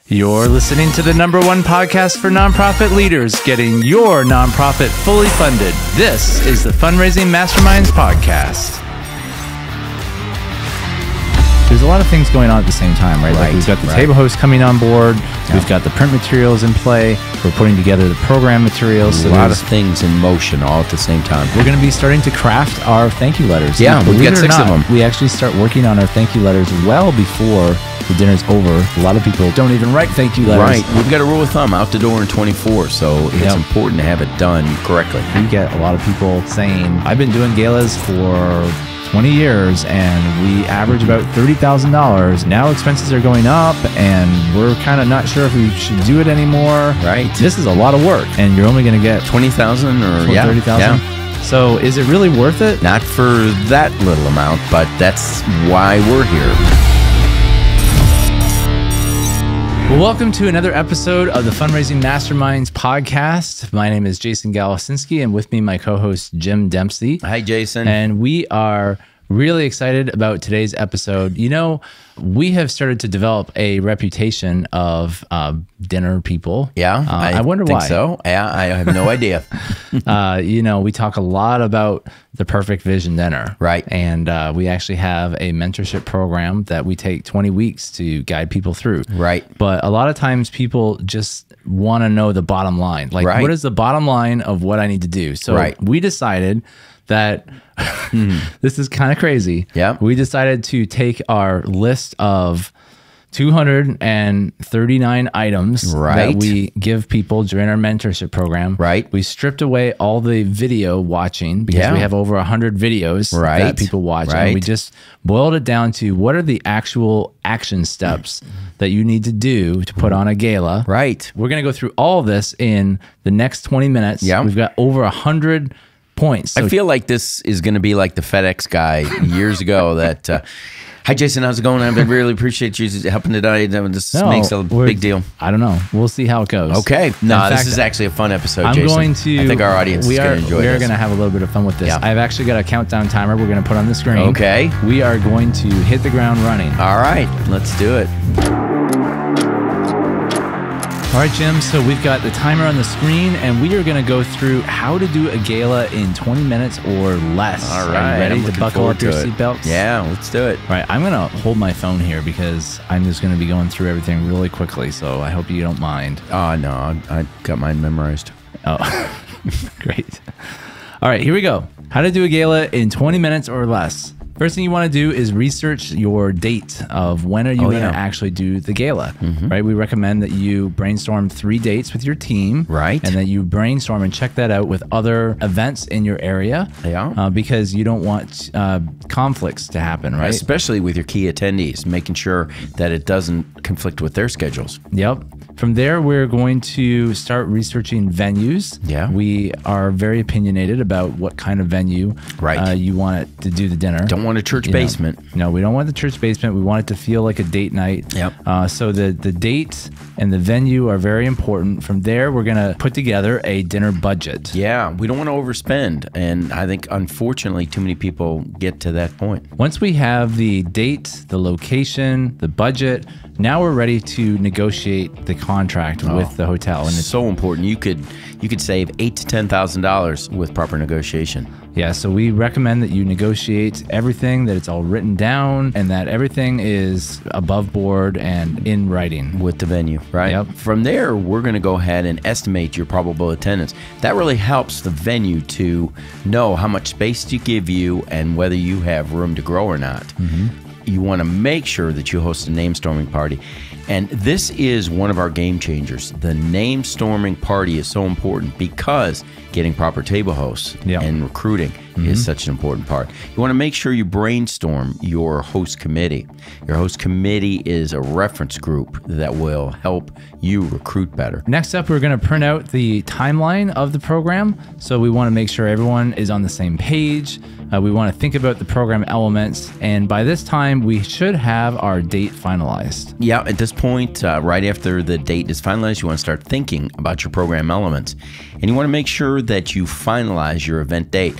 You're listening to the #1 podcast for nonprofit leaders, getting your nonprofit fully funded. This is the Fundraising Masterminds Podcast. There's a lot of things going on at the same time, right? Like we've got the table host coming on board. Yeah. We've got the print materials in play. We're putting together the program materials. So a lot of things in motion all at the same time. We're going to be starting to craft our thank you letters. Yeah, we've got 6 of them. We actually start working on our thank you letters well before the dinner's over. A lot of people don't even write thank you letters. Right. We've got a rule of thumb, out the door in 24, so it's important to have it done correctly. We get a lot of people saying, I've been doing galas for 20 years and we average about $30,000. Now expenses are going up and we're kind of not sure if we should do it anymore. Right. This is a lot of work and you're only going to get 20,000 or 30,000. Yeah. So is it really worth it? Not for that little amount, but that's why we're here. Well, welcome to another episode of the Fundraising Masterminds Podcast. My name is Jason Galasinski, and with me, my co-host, Jim Dempsey. Hi, Jason. And we are really excited about today's episode. You know, we have started to develop a reputation of dinner people. Yeah, I wonder why. So. Yeah, I have no idea. You know, we talk a lot about the perfect vision dinner. Right. And we actually have a mentorship program that we take 20 weeks to guide people through. Right. But a lot of times people just want to know the bottom line. Like, what is the bottom line of what I need to do? So we decided that this is kind of crazy. Yeah. We decided to take our list of 239 items that we give people during our mentorship program. Right. We stripped away all the video watching because we have over 100 videos that people watch. And we just boiled it down to what are the actual action steps that you need to do to put on a gala. Right. We're going to go through all of this in the next 20 minutes. Yeah. We've got over 100 points. So I feel like this is going to be like the FedEx guy years ago that, hi, Jason, how's it going? I really appreciate you helping today. This makes a big deal. I don't know. We'll see how it goes. Okay. No, this is actually a fun episode, Jason. I think our audience is going to enjoy this. We're going to have a little bit of fun with this. Yeah. I've actually got a countdown timer we're going to put on the screen. Okay. We are going to hit the ground running. All right. Let's do it. All right, Jim, so we've got the timer on the screen, and we are going to go through how to do a gala in 20 minutes or less. All right. Are you ready to buckle up your seatbelts? Yeah, let's do it. All right, I'm going to hold my phone here because I'm just going to be going through everything really quickly, so I hope you don't mind. Oh, no, I got mine memorized. Oh, great. All right, here we go. How to do a gala in 20 minutes or less. First thing you want to do is research your date of when are you going to actually do the gala, right? We recommend that you brainstorm 3 dates with your team, right? And that you brainstorm and check that out with other events in your area, because you don't want conflicts to happen, right? Especially with your key attendees, making sure that it doesn't conflict with their schedules. Yep. From there, we're going to start researching venues. Yeah. We are very opinionated about what kind of venue you want it to do the dinner. Don't want a church basement. No, we don't want the church basement. We want it to feel like a date night. Yep. So the date and the venue are very important. From there, we're going to put together a dinner budget. Yeah, we don't want to overspend. And I think, unfortunately, too many people get to that point. Once we have the date, the location, the budget, now we're ready to negotiate the contract with the hotel. And it's so important. You could save $8,000 to $10,000 with proper negotiation. Yeah, so we recommend that you negotiate everything, that it's all written down, and that everything is above board and in writing. With the venue, right? Yep. From there, we're going to go ahead and estimate your probable attendance. That really helps the venue to know how much space to give you and whether you have room to grow or not. You want to make sure that you host a name storming party. And this is one of our game changers. The name storming party is so important because getting proper table hosts and recruiting is such an important part. You want to make sure you brainstorm your host committee. Your host committee is a reference group that will help you recruit better. Next up, we're going to print out the timeline of the program. So we want to make sure everyone is on the same page. We want to think about the program elements. And by this time, we should have our date finalized. Yeah, at this point, right after the date is finalized, you want to start thinking about your program elements. And you want to make sure that you finalize your event date.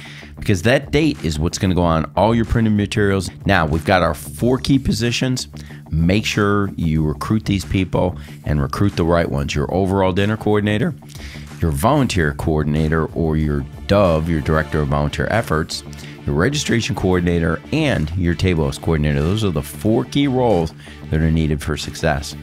because that date is what's going to go on all your printed materials. Now, we've got our 4 key positions. Make sure you recruit these people and recruit the right ones. Your overall dinner coordinator, your volunteer coordinator, or your DOVE, your director of volunteer efforts, your registration coordinator, and your table host coordinator. Those are the 4 key roles that are needed for success.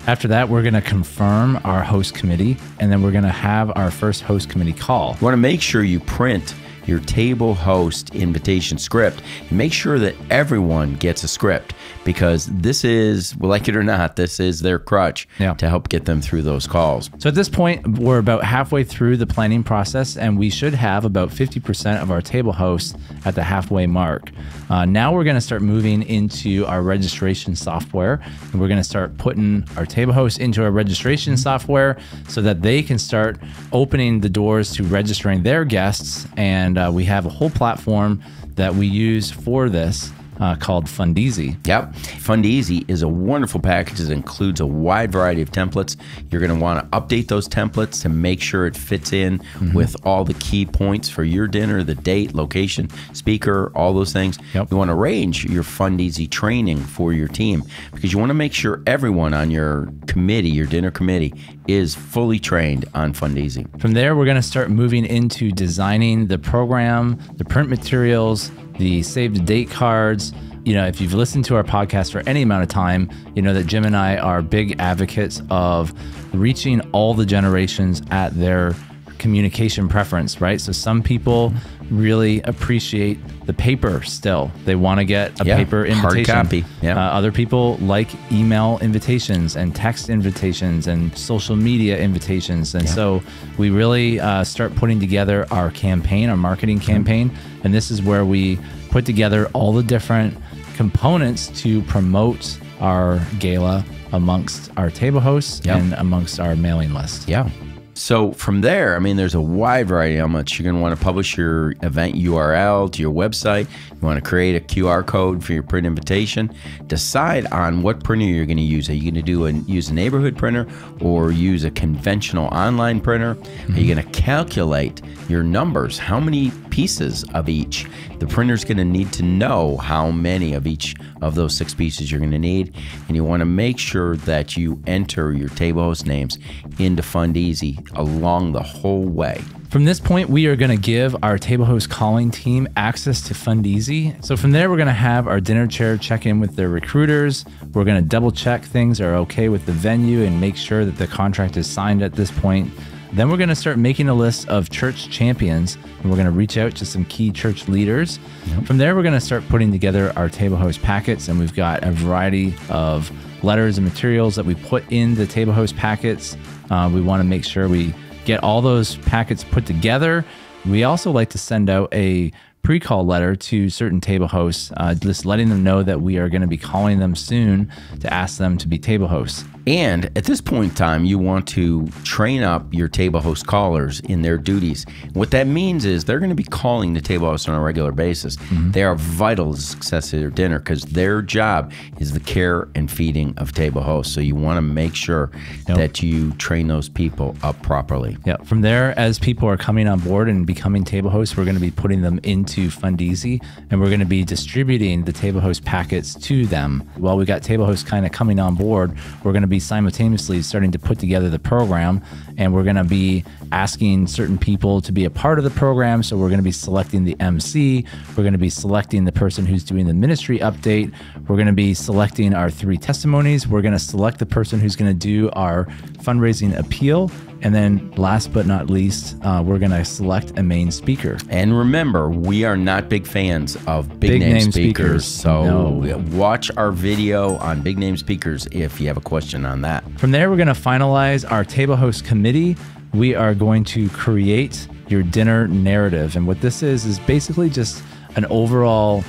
After that, we're going to confirm our host committee, and then we're going to have our first host committee call. You want to make sure you print your table host invitation script and make sure that everyone gets a script, because this is, like it or not, this is their crutch to help get them through those calls. So at this point, we're about halfway through the planning process, and we should have about 50% of our table hosts at the halfway mark. Now we're going to start moving into our registration software, and we're going to start putting our table hosts into our registration software so that they can start opening the doors to registering their guests. And we have a whole platform that we use for this called Fundeasy. Yep. Fundeasy is a wonderful package that includes a wide variety of templates. You're going to want to update those templates to make sure it fits in with all the key points for your dinner, the date, location, speaker, all those things. Yep. You want to arrange your Fundeasy training for your team, because you want to make sure everyone on your committee, your dinner committee, is fully trained on Fundeasy. From there, we're going to start moving into designing the program, the print materials, the save the date cards. You know, if you've listened to our podcast for any amount of time, you know that Jim and I are big advocates of reaching all the generations at their communication preference, right? So some people really appreciate the paper still. They want to get a paper invitation. Hard copy. Other people like email invitations and text invitations and social media invitations. And so we really start putting together our campaign, our marketing campaign. And this is where we put together all the different components to promote our gala amongst our table hosts and amongst our mailing list. Yeah. So from there, I mean, there's a wide variety of elements. You're going to want to publish your event URL to your website. You want to create a QR code for your print invitation. Decide on what printer you're going to use. Are you going to use a neighborhood printer or use a conventional online printer? Are you going to calculate your numbers? How many pieces of each? The printer's going to need to know how many of each of those 6 pieces you're going to need. And you want to make sure that you enter your table host names into Fundeasy along the whole way. From this point, we are going to give our table host calling team access to Fundeasy. So from there, we're going to have our dinner chair check in with their recruiters. We're going to double check things are okay with the venue and make sure that the contract is signed at this point. Then we're going to start making a list of church champions, and we're going to reach out to some key church leaders. From there, we're going to start putting together our table host packets, and we've got a variety of letters and materials that we put in the table host packets. We want to make sure we get all those packets put together. We also like to send out a pre-call letter to certain table hosts, just letting them know that we are going to be calling them soon to ask them to be table hosts. And at this point in time, you want to train up your table host callers in their duties. What that means is they're going to be calling the table host on a regular basis. They are vital to the success of their dinner because their job is the care and feeding of table hosts. So you want to make sure that you train those people up properly. Yeah. From there, as people are coming on board and becoming table hosts, we're going to be putting them into Fundeasy, and we're going to be distributing the table host packets to them. While we got table hosts kind of coming on board, we're going to be simultaneously starting to put together the program, and we're going to be asking certain people to be a part of the program. So we're going to be selecting the MC, we're going to be selecting the person who's doing the ministry update, we're going to be selecting our 3 testimonies, we're going to select the person who's going to do our fundraising appeal, and then last but not least, we're going to select a main speaker. And remember, we are not big fans of big name speakers. So watch our video on big name speakers if you have a question on that. From there, we're going to finalize our table host committee. We are going to create your dinner narrative. And what this is basically just an overall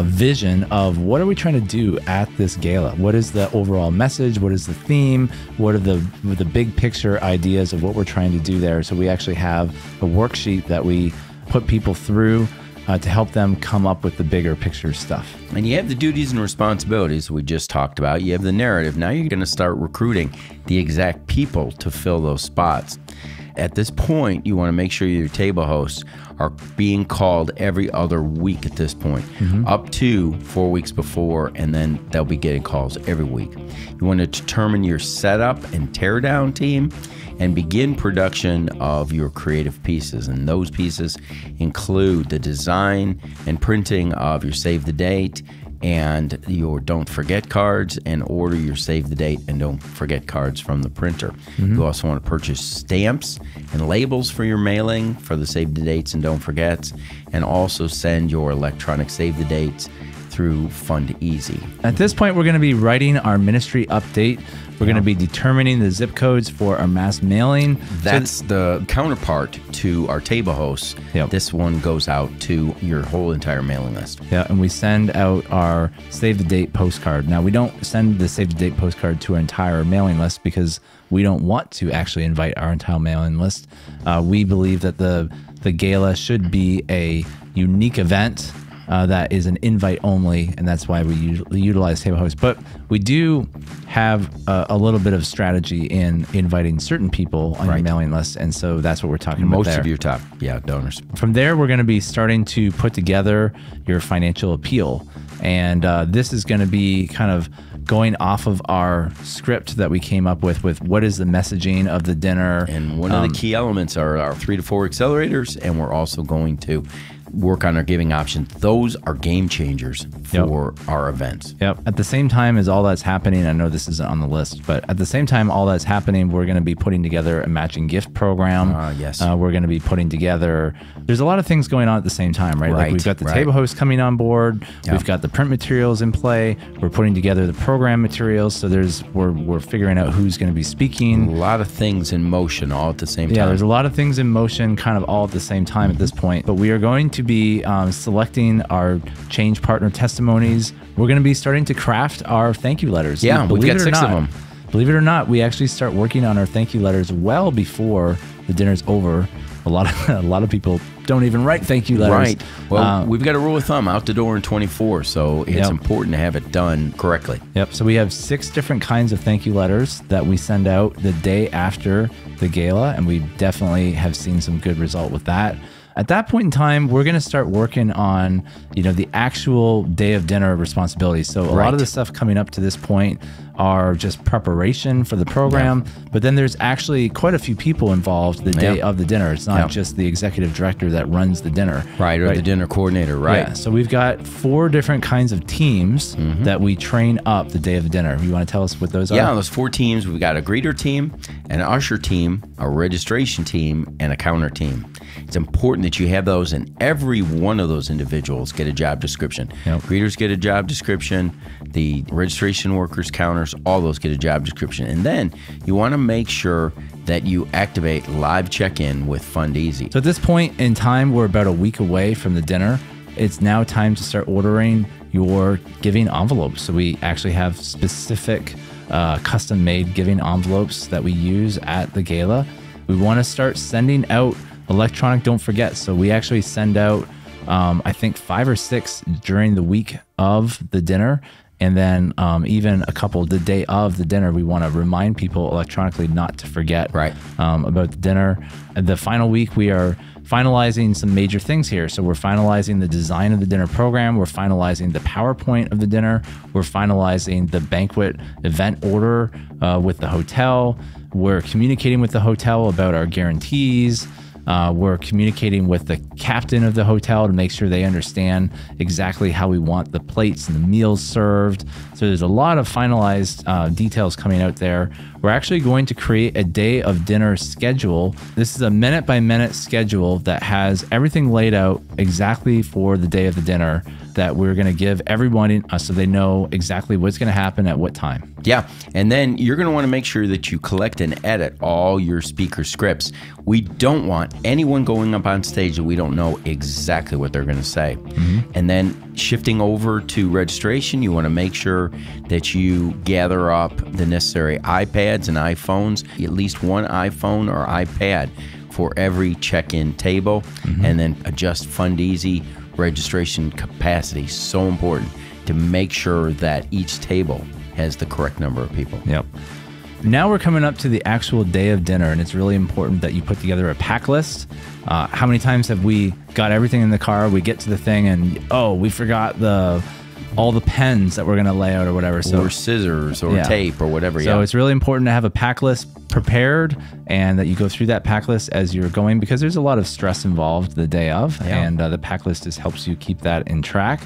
vision of what are we trying to do at this gala? What is the overall message? What is the theme? What are the big picture ideas of what we're trying to do there? So we actually have a worksheet that we put people through to help them come up with the bigger picture stuff. And you have the duties and responsibilities we just talked about. You have the narrative. Now you're going to start recruiting the exact people to fill those spots. At this point, you want to make sure your table hosts are being called every other week at this point, up to 4 weeks before, and then they'll be getting calls every week. You want to determine your setup and teardown team and begin production of your creative pieces. And those pieces include the design and printing of your save the date and your don't forget cards, and order your save the date and don't forget cards from the printer. You also want to purchase stamps and labels for your mailing for the save the dates and don't forgets, and also send your electronic save the dates through FundEasy. At this point, we're going to be writing our ministry update. We're going to be determining the zip codes for our mass mailing. That's the counterpart to our table hosts. This one goes out to your whole entire mailing list. Yeah, and we send out our save the date postcard. Now, we don't send the save the date postcard to our entire mailing list because we don't want to actually invite our entire mailing list. We believe that the gala should be a unique event that is an invite only, and that's why we utilize table hosts. But we do have a little bit of strategy in inviting certain people on your mailing list, and so that's what we're talking about there. Most of your top donors. From there, we're going to be starting to put together your financial appeal, and this is going to be kind of going off of our script that we came up with what is the messaging of the dinner. And one of the key elements are our 3 to 4 accelerators, and we're also going to work on our giving options. Those are game changers for our events. At the same time as all that's happening, I know this isn't on the list, but at the same time all that's happening, we're going to be putting together a matching gift program. We're going to be putting together, there's a lot of things going on at the same time, right? Like we've got the table host coming on board. We've got the print materials in play. We're putting together the program materials. So we're figuring out who's going to be speaking. A lot of things in motion all at the same time. Yeah, there's a lot of things in motion kind of all at the same time at this point. But we are going to be selecting our change partner testimonies. We're going to be starting to craft our thank you letters. Yeah, we've got 6 of them. Believe it or not, we actually start working on our thank you letters well before the dinner's over. A lot of people don't even write thank you letters. Right. Well, we've got a rule of thumb, out the door in 24, so it's important to have it done correctly. So we have 6 different kinds of thank you letters that we send out the day after the gala, and we definitely have seen some good result with that. At that point in time, we're going to start working on, the actual day of dinner responsibilities. So a lot of the stuff coming up to this point are just preparation for the program, but then there's actually quite a few people involved the day of the dinner. It's not just the executive director that runs the dinner. Or the dinner coordinator, Yeah, so we've got 4 different kinds of teams that we train up the day of the dinner. You want to tell us what those are? Yeah, those 4 teams. We've got a greeter team, an usher team, a registration team, and a counter team. It's important that you have those, and every one of those individuals get a job description. Greeters get a job description, the registration workers, counters, all those get a job description. And then you want to make sure that you activate live check-in with FundEasy. So at this point in time, we're about a week away from the dinner. It's now time to start ordering your giving envelopes. So we actually have specific custom-made giving envelopes that we use at the gala. We want to start sending out electronic don't forget. So we actually send out, I think 5 or 6 during the week of the dinner. And then even a couple the day of the dinner, we want to remind people electronically not to forget about the dinner. And the final week, we are finalizing some major things here. So we're finalizing the design of the dinner program. We're finalizing the PowerPoint of the dinner. We're finalizing the banquet event order with the hotel. We're communicating with the hotel about our guarantees. We're communicating with the captain of the hotel to make sure they understand exactly how we want the plates and the meals served. So there's a lot of finalized details coming out there. We're actually going to create a day of dinner schedule. This is a minute-by-minute schedule that has everything laid out exactly for the day of the dinner that we're going to give everyone so they know exactly what's going to happen at what time. Yeah, and then you're going to want to make sure that you collect and edit all your speaker scripts. We don't want anyone going up on stage that we don't know exactly what they're going to say. And then shifting over to registration, you want to make sure that you gather up the necessary iPads and iPhones, at least one iPhone or iPad for every check-in table, and then adjust FundEasy registration capacity. So important to make sure that each table has the correct number of people. now we're coming up to the actual day of dinner, and it's really important that you put together a pack list. How many times have we got everything in the car, we get to the thing, and we forgot all the pens that we're going to lay out or whatever. Or scissors or tape or whatever. So it's really important to have a pack list prepared, and that you go through that pack list as you're going, because there's a lot of stress involved the day of, and the pack list just helps you keep that in track.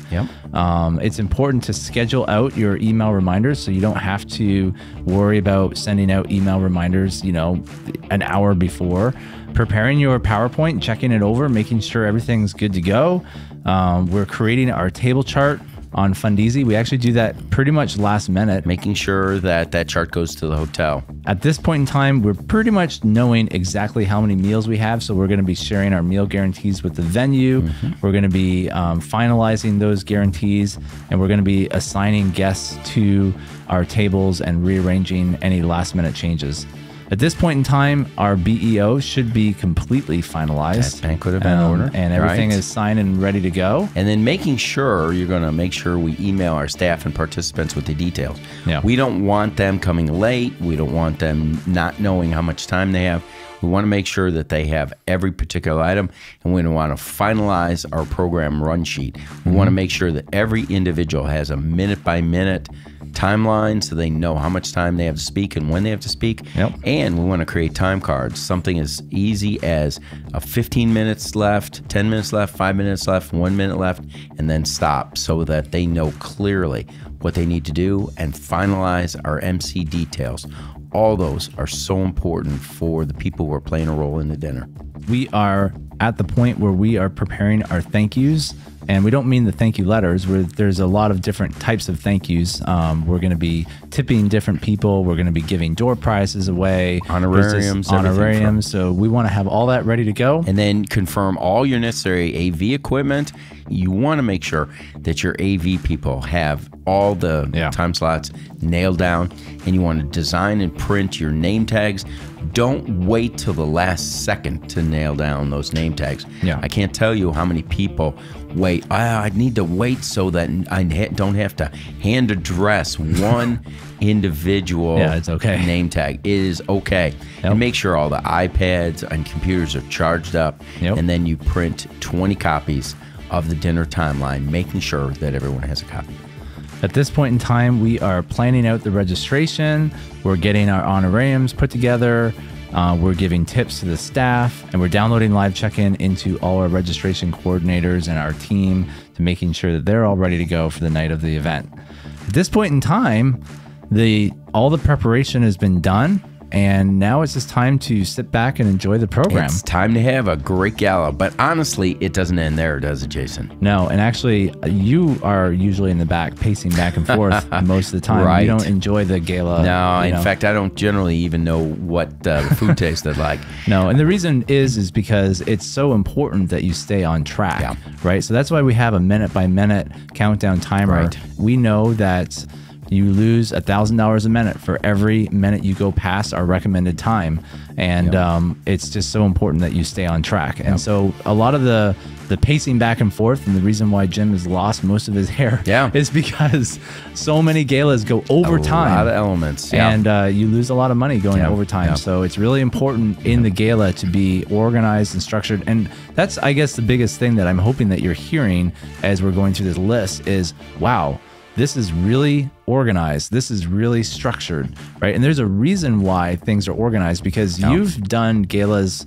It's important to schedule out your email reminders, so you don't have to worry about sending out email reminders, an hour before. Preparing your PowerPoint, checking it over, making sure everything's good to go. We're creating our table chart on Fundeezy. We actually do that pretty much last minute. Making sure that chart goes to the hotel. At this point in time, we're pretty much knowing exactly how many meals we have. So we're going to be sharing our meal guarantees with the venue. We're going to be finalizing those guarantees, and we're going to be assigning guests to our tables and rearranging any last minute changes. At this point in time, our BEO should be completely finalized. That banquet event order. And everything is signed and ready to go. And then making sure, you're going to make sure we email our staff and participants with the details. We don't want them coming late. We don't want them not knowing how much time they have. We want to make sure that they have every particular item, and we want to finalize our program run sheet. We want to make sure that every individual has a minute-by-minute timeline, so they know how much time they have to speak and when they have to speak. And we want to create time cards, something as easy as 15 minutes left, 10 minutes left, 5 minutes left, 1 minute left, and then stop, so that they know clearly what they need to do and finalize our MC details. All those are so important for the people who are playing a role in the dinner. We are at the point where we are preparing our thank yous, and we don't mean the thank you letters. There's a lot of different types of thank yous. We're going to be tipping different people. We're going to be giving door prizes away, honorariums. So we want to have all that ready to go, and then confirm all your necessary AV equipment. You want to make sure that your AV people have all the time slots nailed down, and you want to design and print your name tags. Don't wait till the last second to nail down those name tags. I can't tell you how many people wait. I need to wait so that I don't have to hand address one individual name tag. It is okay. And make sure all the iPads and computers are charged up, and then you print 20 copies of the dinner timeline, making sure that everyone has a copy. At this point in time, we are planning out the registration. We're getting our honorariums put together. We're giving tips to the staff, and we're downloading live check-in into all our registration coordinators and our team to making sure that they're all ready to go for the night of the event. At this point in time, all the preparation has been done, and now it's just time to sit back and enjoy the program. It's time to have a great gala, but honestly, it doesn't end there, does it, Jason? No, and actually, you are usually in the back, pacing back and forth most of the time. You don't enjoy the gala. No, in fact, I don't generally even know what the food tasted like. No, and the reason is because it's so important that you stay on track, right? So that's why we have a minute-by-minute countdown timer. We know that you lose $1,000 a minute for every minute you go past our recommended time. And it's just so important that you stay on track. And so a lot of the pacing back and forth, and the reason why Jim has lost most of his hair is because so many galas go overtime. A lot of elements. And you lose a lot of money going overtime. So it's really important in the gala to be organized and structured. And that's, I guess, the biggest thing that I'm hoping that you're hearing as we're going through this list is, wow, this is really organized. This is really structured, right? And there's a reason why things are organized, because you've done galas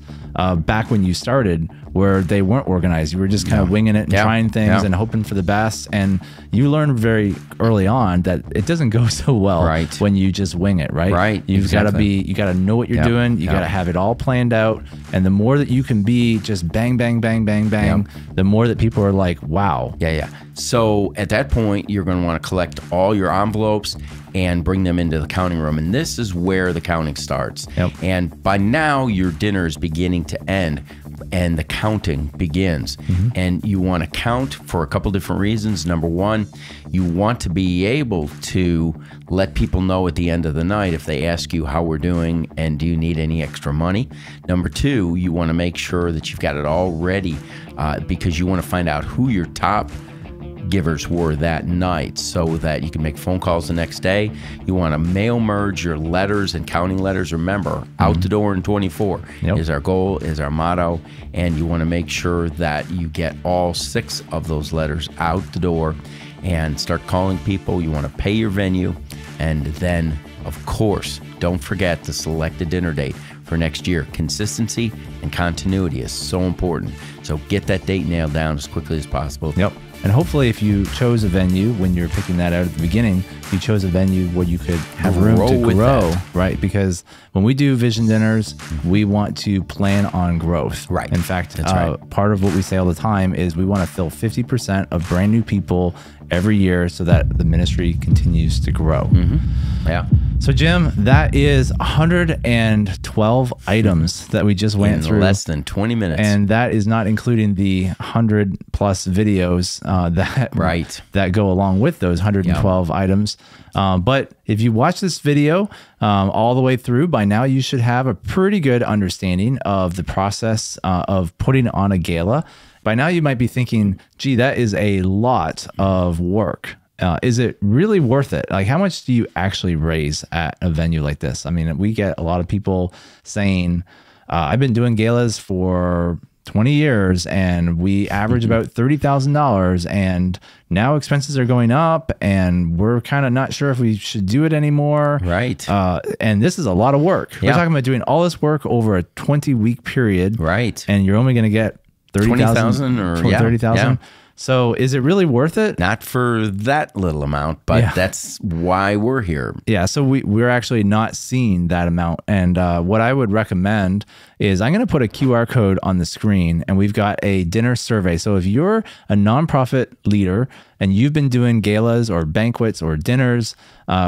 back when you started where they weren't organized. You were just kind of winging it and trying things and hoping for the best. And you learned very early on that it doesn't go so well when you just wing it, right? You've got to you got to know what you're doing. You got to have it all planned out. And the more that you can be just bang, bang, bang, bang, bang, the more that people are like, wow. So at that point, you're going to want to collect all your envelopes and bring them into the counting room. And this is where the counting starts. And by now, your dinner is beginning to end and the counting begins. And you want to count for a couple different reasons. Number one, you want to be able to let people know at the end of the night if they ask you how we're doing and do you need any extra money. Number two, you want to make sure that you've got it all ready because you want to find out who your top givers were that night so that you can make phone calls the next day. You want to mail merge your letters and counting letters. Remember, out the door in 24 is our goal, is our motto. And you want to make sure that you get all 6 of those letters out the door and start calling people. You want to pay your venue. And then, of course, don't forget to select a dinner date for next year. Consistency and continuity is so important. So get that date nailed down as quickly as possible. Yep. And hopefully if you chose a venue when you're picking that out at the beginning, you chose a venue where you could have room to grow, right? Because when we do vision dinners, we want to plan on growth. Right. In fact, part of what we say all the time is we want to fill 50% of brand new people every year so that the ministry continues to grow. Yeah. So Jim, that is 112 items that we just went through. In less than 20 minutes. And that is not including the 100 plus videos that go along with those 112 items. But if you watch this video all the way through, by now you should have a pretty good understanding of the process of putting on a gala. By now you might be thinking, gee, that is a lot of work. Is it really worth it? Like, how much do you actually raise at a venue like this? I mean, we get a lot of people saying, I've been doing galas for 20 years and we average about $30,000 and now expenses are going up and we're kind of not sure if we should do it anymore. Right. And this is a lot of work. We're talking about doing all this work over a 20-week period. Right. And you're only going to get 30,000 or 30,000. So is it really worth it? Not for that little amount, but that's why we're here. Yeah, so we're actually not seeing that amount. And what I would recommend is I'm going to put a QR code on the screen and we've got a dinner survey. So if you're a nonprofit leader and you've been doing galas or banquets or dinners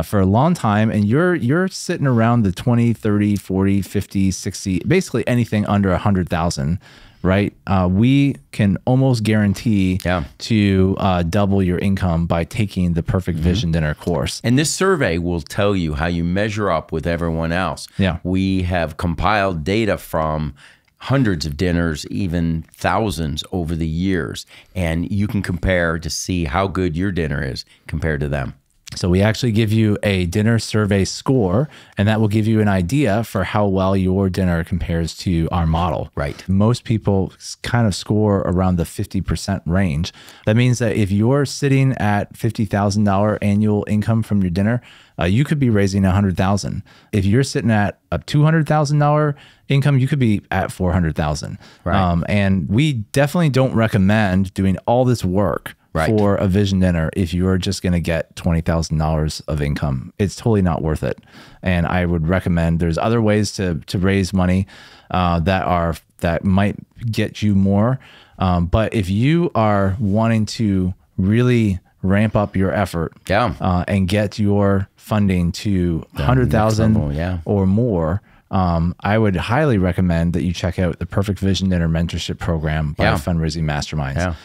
for a long time and you're sitting around the 20, 30, 40, 50, 60, basically anything under 100,000, right? We can almost guarantee to double your income by taking the Perfect Vision Dinner course. And this survey will tell you how you measure up with everyone else. Yeah. We have compiled data from hundreds of dinners, even thousands over the years. And you can compare to see how good your dinner is compared to them. So we actually give you a dinner survey score, and that will give you an idea for how well your dinner compares to our model. Right. Most people kind of score around the 50% range. That means that if you're sitting at $50,000 annual income from your dinner, you could be raising $100,000. If you're sitting at a $200,000 income, you could be at $400,000. Right. And we definitely don't recommend doing all this work for a vision dinner if you're just going to get $20,000 of income. It's totally not worth it. And I would recommend there's other ways to raise money that might get you more. But if you are wanting to really ramp up your effort and get your funding to 100,000 or more, I would highly recommend that you check out the Perfect Vision Dinner Mentorship Program by Fundraising Masterminds.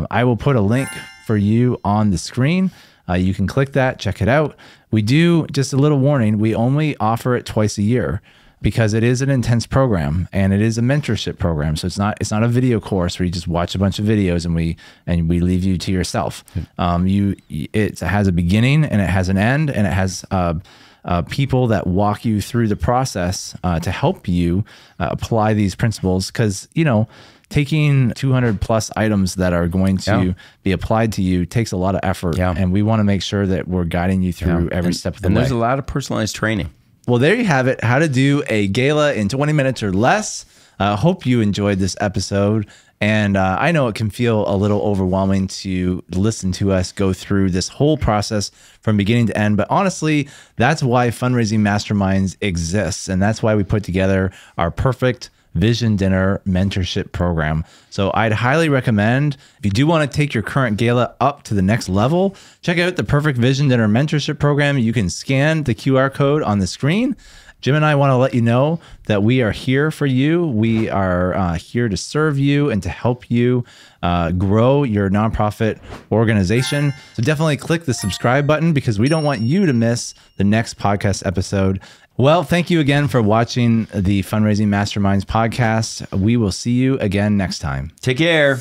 I will put a link for you on the screen. You can click that, check it out. We do, just a little warning, we only offer it twice a year because it is an intense program and it is a mentorship program. So it's not a video course where you just watch a bunch of videos and we leave you to yourself. It has a beginning and it has an end, and it has people that walk you through the process to help you apply these principles. Because, taking 200 plus items that are going to be applied to you takes a lot of effort. And we want to make sure that we're guiding you through every step of the way. And there's a lot of personalized training. Well, there you have it. How to do a gala in 20 minutes or less. Hope you enjoyed this episode. And I know it can feel a little overwhelming to listen to us go through this whole process from beginning to end. But honestly, that's why Fundraising Masterminds exists. And that's why we put together our Perfect Vision Dinner Mentorship Program. So I'd highly recommend, if you do want to take your current gala up to the next level, check out the Perfect Vision Dinner Mentorship Program. You can scan the QR code on the screen. Jim and I want to let you know that we are here for you. We are here to serve you and to help you grow your nonprofit organization. So definitely click the subscribe button because we don't want you to miss the next podcast episode. Well, thank you again for watching the Fundraising Masterminds podcast. We will see you again next time. Take care.